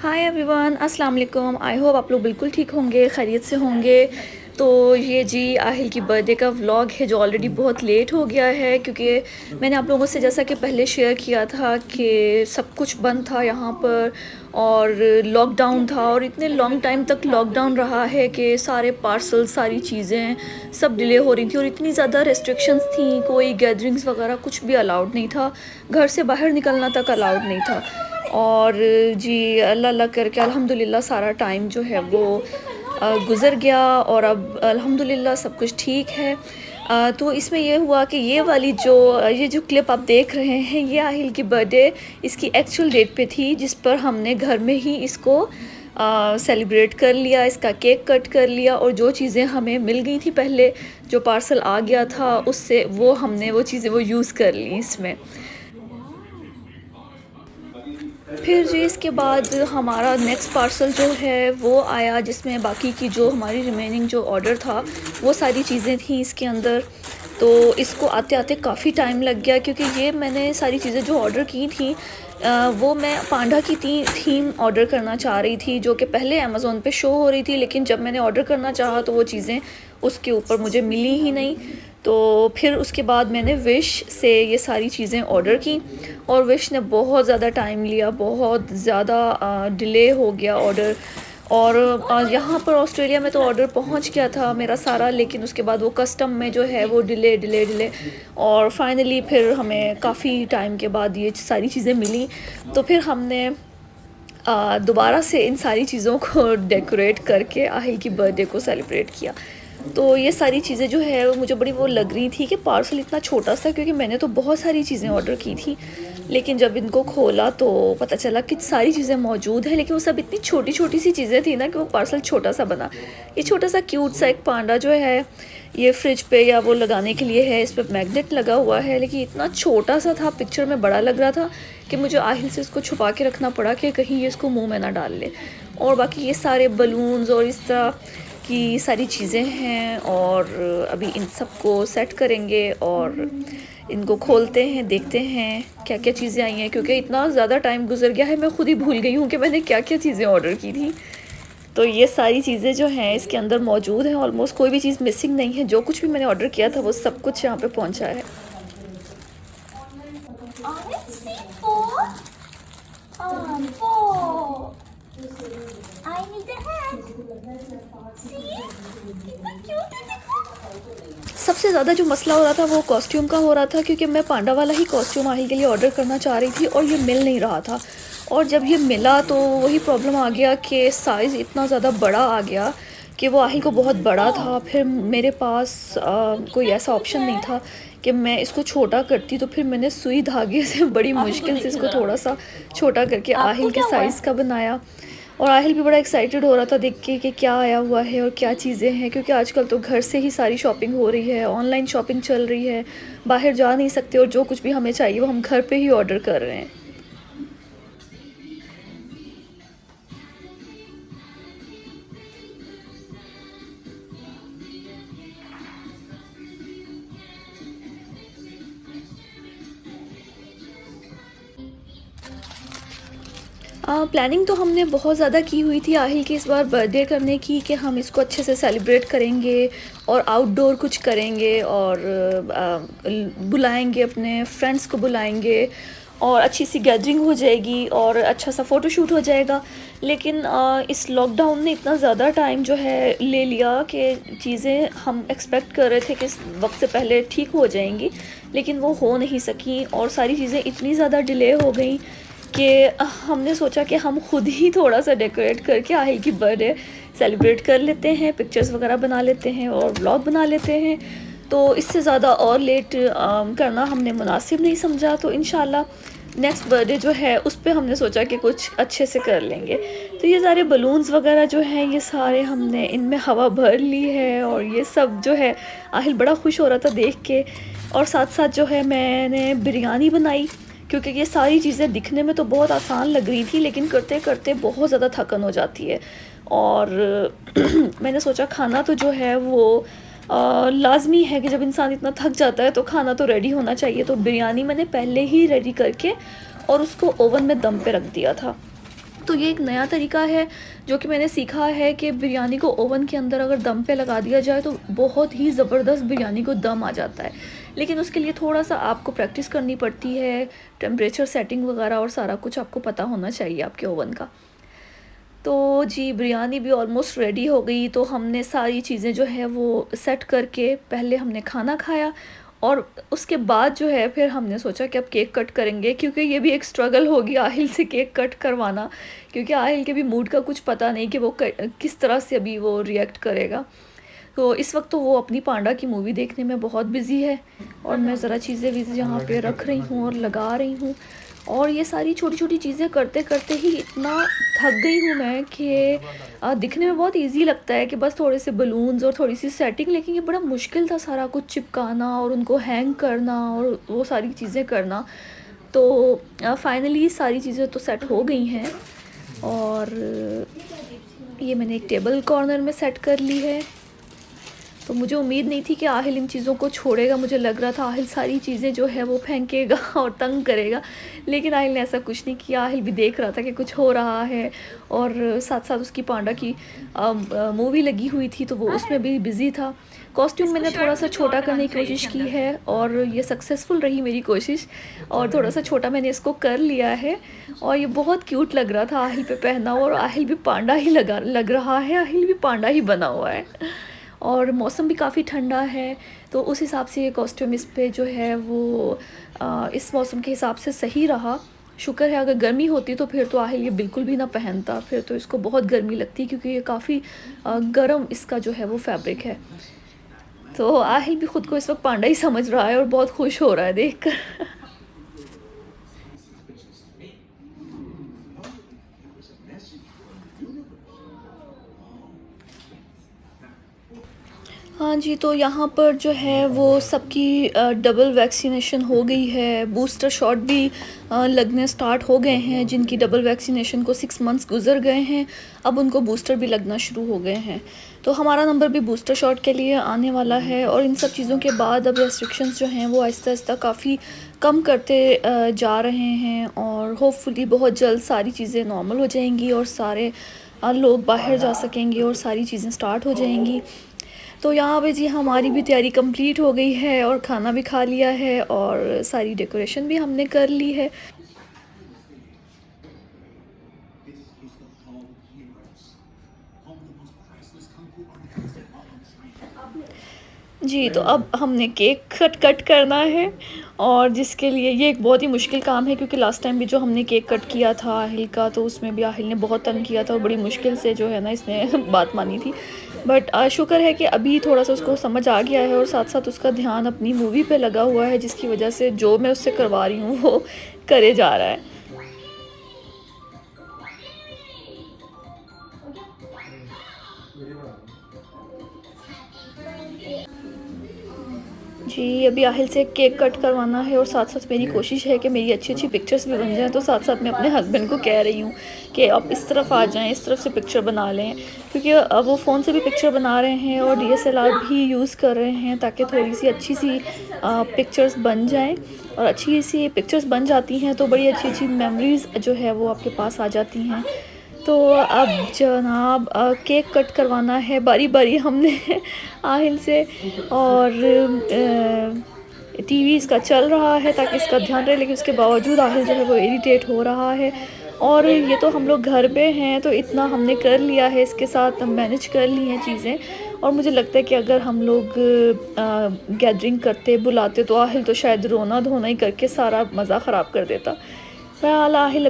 Hi everyone, अस्सलाम वालेकुम। I hope आप लोग बिल्कुल ठीक होंगे, खैरियत से होंगे। तो ये जी आहिल की बर्थडे का व्लॉग है जो ऑलरेडी बहुत लेट हो गया है, क्योंकि मैंने आप लोगों से जैसा कि पहले शेयर किया था कि सब कुछ बंद था यहाँ पर और लॉकडाउन था, और इतने लॉन्ग टाइम तक लॉकडाउन रहा है कि सारे पार्सल, सारी चीज़ें सब डिले हो रही थी और इतनी ज़्यादा रेस्ट्रिक्शंस थी। कोई गैदरिंग्स वगैरह कुछ भी अलाउड नहीं था, घर से बाहर निकलना तक अलाउड नहीं था। और जी अल्लाह अल्लाह करके अल्हम्दुलिल्लाह सारा टाइम जो है वो गुज़र गया और अब अल्हम्दुलिल्लाह सब कुछ ठीक है। तो इसमें ये हुआ कि ये जो क्लिप आप देख रहे हैं, ये आहिल की बर्थडे इसकी एक्चुअल डेट पे थी, जिस पर हमने घर में ही इसको सेलिब्रेट कर लिया, इसका केक कट कर लिया और जो चीज़ें हमें मिल गई थी पहले, जो पार्सल आ गया था उससे, हमने वो चीज़ें यूज़ कर ली इसमें। फिर जी इसके बाद हमारा नेक्स्ट पार्सल जो है वो आया, जिसमें बाकी की जो हमारी रिमेनिंग जो ऑर्डर था वो सारी चीज़ें थी इसके अंदर। तो इसको आते आते काफ़ी टाइम लग गया, क्योंकि ये मैंने सारी चीज़ें जो ऑर्डर की थी वो मैं पांडा की थीम ऑर्डर करना चाह रही थी, जो कि पहले अमेज़ोन पे शो हो रही थी, लेकिन जब मैंने ऑर्डर करना चाहा तो वो चीज़ें उसके ऊपर मुझे मिली ही नहीं। तो फिर उसके बाद मैंने विश से ये सारी चीज़ें ऑर्डर की और विश ने बहुत ज़्यादा टाइम लिया, बहुत ज़्यादा डिले हो गया ऑर्डर। और यहाँ पर ऑस्ट्रेलिया में तो ऑर्डर पहुँच गया था मेरा सारा, लेकिन उसके बाद वो कस्टम में जो है वो डिले डिले डिले, और फाइनली फिर हमें काफ़ी टाइम के बाद ये सारी चीज़ें मिली। तो फिर हमने दोबारा से इन सारी चीज़ों को डेकोरेट करके आहिल की बर्थडे को सेलिब्रेट किया। तो ये सारी चीज़ें जो है वो मुझे बड़ी वो लग रही थी कि पार्सल इतना छोटा सा, क्योंकि मैंने तो बहुत सारी चीज़ें ऑर्डर की थी, लेकिन जब इनको खोला तो पता चला कि सारी चीज़ें मौजूद हैं, लेकिन वो सब इतनी छोटी छोटी सी चीज़ें थी ना कि वो पार्सल छोटा सा बना। ये छोटा सा क्यूट सा एक पांडा जो है, ये फ्रिज पे या वो लगाने के लिए है, इस पर मैग्नेट लगा हुआ है, लेकिन इतना छोटा सा था, पिक्चर में बड़ा लग रहा था कि मुझे आहिल से इसको छुपा के रखना पड़ा कि कहीं ये इसको मुंह में ना डाल ले। और बाकी ये सारे बलून्स और इस तरह की सारी चीज़ें हैं, और अभी इन सब को सेट करेंगे और इनको खोलते हैं, देखते हैं क्या क्या चीज़ें आई हैं, क्योंकि इतना ज़्यादा टाइम गुजर गया है, मैं खुद ही भूल गई हूँ कि मैंने क्या क्या चीज़ें ऑर्डर की थी। तो ये सारी चीज़ें जो हैं इसके अंदर मौजूद हैं, ऑलमोस्ट कोई भी चीज़ मिसिंग नहीं है, जो कुछ भी मैंने ऑर्डर किया था वो सब कुछ यहाँ पे पहुँचा है। सबसे ज़्यादा जो मसला हो रहा था वो कॉस्ट्यूम का हो रहा था, क्योंकि मैं पांडा वाला ही कॉस्ट्यूम आहिल के लिए ऑर्डर करना चाह रही थी और ये मिल नहीं रहा था। और जब ये मिला तो वही प्रॉब्लम आ गया कि साइज़ इतना ज़्यादा बड़ा आ गया कि वो आहिल को बहुत बड़ा था। फिर मेरे पास कोई ऐसा ऑप्शन नहीं था कि मैं इसको छोटा करती, तो फिर मैंने सुई धागे से बड़ी मुश्किल से इसको थोड़ा सा छोटा करके आहिल के साइज़ का बनाया। और आहिल भी बड़ा एक्साइटेड हो रहा था देख के कि क्या आया हुआ है और क्या चीज़ें हैं, क्योंकि आजकल तो घर से ही सारी शॉपिंग हो रही है, ऑनलाइन शॉपिंग चल रही है, बाहर जा नहीं सकते और जो कुछ भी हमें चाहिए वो हम घर पे ही ऑर्डर कर रहे हैं। प्लानिंग तो हमने बहुत ज़्यादा की हुई थी आहिल की इस बार बर्थडे करने की, कि हम इसको अच्छे से सेलिब्रेट करेंगे और आउटडोर कुछ करेंगे और बुलाएंगे, अपने फ्रेंड्स को बुलाएंगे और अच्छी सी गैदरिंग हो जाएगी और अच्छा सा फ़ोटोशूट हो जाएगा। लेकिन इस लॉकडाउन ने इतना ज़्यादा टाइम जो है ले लिया कि चीज़ें हम एक्सपेक्ट कर रहे थे कि इस वक्त से पहले ठीक हो जाएंगी, लेकिन वो हो नहीं सकी और सारी चीज़ें इतनी ज़्यादा डिले हो गई कि हमने सोचा कि हम खुद ही थोड़ा सा डेकोरेट करके आहिल की बर्थडे सेलिब्रेट कर लेते हैं, पिक्चर्स वगैरह बना लेते हैं और व्लॉग बना लेते हैं। तो इससे ज़्यादा और लेट करना हमने मुनासिब नहीं समझा, तो इंशाल्लाह नेक्स्ट बर्थडे जो है उस पर हमने सोचा कि कुछ अच्छे से कर लेंगे। तो ये सारे बलून्स वगैरह जो हैं ये सारे हमने इनमें हवा भर ली है और ये सब जो है आहिल बड़ा खुश हो रहा था देख के। और साथ साथ जो है मैंने बिरयानी बनाई, क्योंकि ये सारी चीज़ें दिखने में तो बहुत आसान लग रही थी, लेकिन करते करते बहुत ज़्यादा थकन हो जाती है। और मैंने सोचा खाना तो जो है वो लाजमी है कि जब इंसान इतना थक जाता है तो खाना तो रेडी होना चाहिए। तो बिरयानी मैंने पहले ही रेडी करके और उसको ओवन में दम पे रख दिया था। तो ये एक नया तरीका है जो कि मैंने सीखा है कि बिरयानी को ओवन के अंदर अगर दम पे लगा दिया जाए तो बहुत ही ज़बरदस्त बिरयानी को दम आ जाता है। लेकिन उसके लिए थोड़ा सा आपको प्रैक्टिस करनी पड़ती है, टेम्परेचर सेटिंग वगैरह और सारा कुछ आपको पता होना चाहिए आपके ओवन का। तो जी बिरयानी भी ऑलमोस्ट रेडी हो गई, तो हमने सारी चीज़ें जो है वो सेट करके पहले हमने खाना खाया और उसके बाद जो है फिर हमने सोचा कि अब केक कट करेंगे, क्योंकि ये भी एक स्ट्रगल होगी आहिल से केक कट करवाना, क्योंकि आहिल के भी मूड का कुछ पता नहीं कि वो किस तरह से अभी वो रिएक्ट करेगा। तो इस वक्त तो वो अपनी पांडा की मूवी देखने में बहुत बिज़ी है और मैं ज़रा चीज़ें भी यहाँ पे रख रही हूँ और लगा रही हूँ। और ये सारी छोटी छोटी चीज़ें करते करते ही इतना थक गई हूँ मैं कि दिखने में बहुत इजी लगता है कि बस थोड़े से बलून्स और थोड़ी सी सेटिंग, लेकिन ये बड़ा मुश्किल था सारा कुछ चिपकाना और उनको हैंग करना और वो सारी चीज़ें करना। तो फाइनली सारी चीज़ें तो सेट हो गई हैं और ये मैंने एक टेबल कॉर्नर में सेट कर ली है। तो मुझे उम्मीद नहीं थी कि आहिल इन चीज़ों को छोड़ेगा, मुझे लग रहा था आहिल सारी चीज़ें जो है वो फेंकेगा और तंग करेगा, लेकिन आहिल ने ऐसा कुछ नहीं किया। आहिल भी देख रहा था कि कुछ हो रहा है और साथ साथ उसकी पांडा की मूवी लगी हुई थी तो वो उसमें भी बिज़ी था। कॉस्ट्यूम मैंने थोड़ा सा छोटा करने की कोशिश की है और ये सक्सेसफुल रही मेरी कोशिश, और थोड़ा सा छोटा मैंने इसको कर लिया है और ये बहुत क्यूट लग रहा था आहिल पे पहना हुआ, और आहिल भी पांडा ही लग रहा है, आहिल भी पांडा ही बना हुआ है और मौसम भी काफ़ी ठंडा है, तो उस हिसाब से ये कॉस्ट्यूम इस पे जो है वो इस मौसम के हिसाब से सही रहा। शुक्र है, अगर गर्मी होती तो फिर तो आहिल ये बिल्कुल भी ना पहनता, फिर तो इसको बहुत गर्मी लगती क्योंकि ये काफ़ी गर्म इसका जो है वो फैब्रिक है। तो आहिल भी ख़ुद को इस वक्त पांडा ही समझ रहा है और बहुत खुश हो रहा है देखकर। हाँ जी, तो यहाँ पर जो है वो सबकी डबल वैक्सीनेशन हो गई है, बूस्टर शॉट भी लगने स्टार्ट हो गए हैं। जिनकी डबल वैक्सीनेशन को 6 मंथ्स गुजर गए हैं, अब उनको बूस्टर भी लगना शुरू हो गए हैं। तो हमारा नंबर भी बूस्टर शॉट के लिए आने वाला है और इन सब चीज़ों के बाद अब रेस्ट्रिक्शंस जो हैं वो आहिस्ता आहिस्ता काफ़ी कम करते जा रहे हैं और होपफुली बहुत जल्द सारी चीज़ें नॉर्मल हो जाएंगी और सारे लोग बाहर जा सकेंगे और सारी चीज़ें स्टार्ट हो जाएंगी। तो यहाँ पे जी हमारी भी तैयारी कंप्लीट हो गई है और खाना भी खा लिया है और सारी डेकोरेशन भी हमने कर ली है। जी, तो अब हमने केक कट करना है और जिसके लिए ये एक बहुत ही मुश्किल काम है, क्योंकि लास्ट टाइम भी जो हमने केक कट किया था आहिल का, तो उसमें भी आहिल ने बहुत तंग किया था और बड़ी मुश्किल से जो है ना इसने बात मानी थी। बट शुक्र है कि अभी थोड़ा सा उसको समझ आ गया है और साथ साथ उसका ध्यान अपनी मूवी पे लगा हुआ है, जिसकी वजह से जो मैं उससे करवा रही हूँ वो करे जा रहा है। जी, अभी आहिल से केक कट करवाना है और साथ साथ मेरी कोशिश है कि मेरी अच्छी अच्छी पिक्चर्स भी बन जाएँ। तो साथ साथ मैं अपने हस्बैंड को कह रही हूँ कि आप इस तरफ आ जाएँ, इस तरफ से पिक्चर बना लें, क्योंकि अब वो फ़ोन से भी पिक्चर बना रहे हैं और DSLR भी यूज़ कर रहे हैं ताकि थोड़ी सी अच्छी सी पिक्चर्स बन जाएँ। और अच्छी सी पिक्चर्स बन जाती हैं तो बड़ी अच्छी अच्छी मेमोरीज़ जो है वो आपके पास आ जाती हैं। तो अब जनाब केक कट करवाना है बारी बारी हमने आहिल से, और टीवी इसका चल रहा है ताकि इसका ध्यान रहे, लेकिन उसके बावजूद आहिल जो है वो इरिटेट हो रहा है। और ये तो हम लोग घर पे हैं तो इतना हमने कर लिया है, इसके साथ मैनेज कर ली हैं चीज़ें। और मुझे लगता है कि अगर हम लोग गैदरिंग करते बुलाते तो आहिल तो शायद रोना धोना ही करके सारा मज़ा ख़राब कर देता। बहरहाल आहिल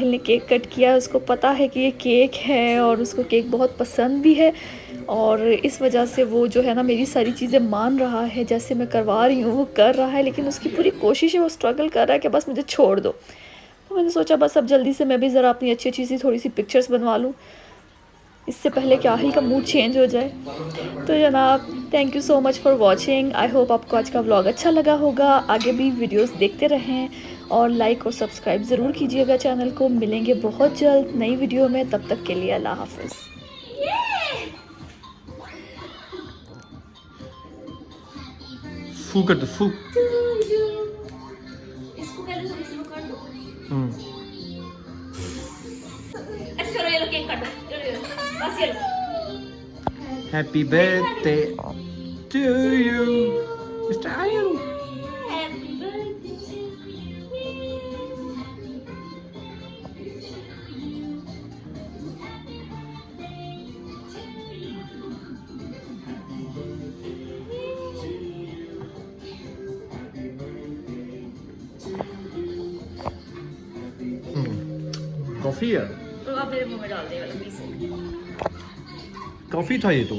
ने केक कट किया, उसको पता है कि ये केक है और उसको केक बहुत पसंद भी है और इस वजह से वो जो है ना मेरी सारी चीज़ें मान रहा है, जैसे मैं करवा रही हूँ वो कर रहा है, लेकिन उसकी पूरी कोशिश है, वो स्ट्रगल कर रहा है कि बस मुझे छोड़ दो। तो मैंने सोचा बस अब जल्दी से मैं भी ज़रा अपनी अच्छी अच्छी सी थोड़ी सी पिक्चर्स बनवा लूँ, इससे पहले कि आहिल का मूड चेंज हो जाए। तो जनाब thank you so much for watching. I hope आपको आज का व्लॉग अच्छा लगा होगा। आगे भी वीडियोस देखते रहें और लाइक और सब्सक्राइब ज़रूर कीजिएगा चैनल को। मिलेंगे बहुत जल्द नई वीडियो में, तब तक के लिए अल्लाह हाफ़िज़। फू कर दो, फू। इसको पहले थोड़ी सी कर दो। केक काटो बस ये लो Happy birthday to you, Mr. Ayun. Happy birthday coffee है, तो आप मेरे मुंह में डाल दे वाला पीस कॉफी था ये तो।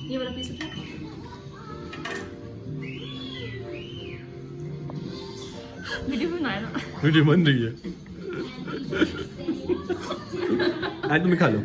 ये वाला पीस उठा वीडियो बनाया ना वीडियो बन रही है। आज तुम खा लो।